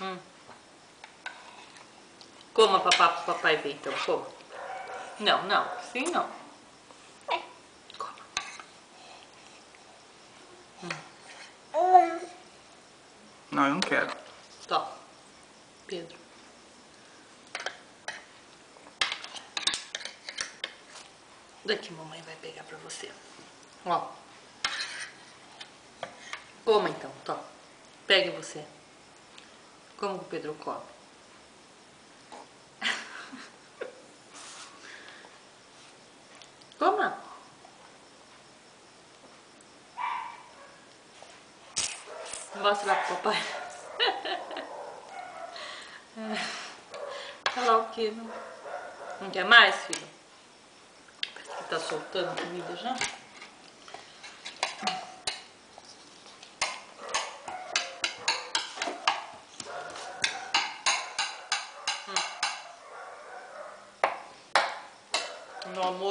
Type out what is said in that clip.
Hum. Coma pra papai ver então, coma. Não, não, sim não. Coma. Não, eu não quero. Tó, Pedro. Daqui mamãe vai pegar pra você. Ó. Coma então, tó. Pegue você. Como que o Pedro come? Toma. Mostra lá pro papai. Falar o quê? Não quer mais, filho? Parece que tá soltando comida já. No almoço.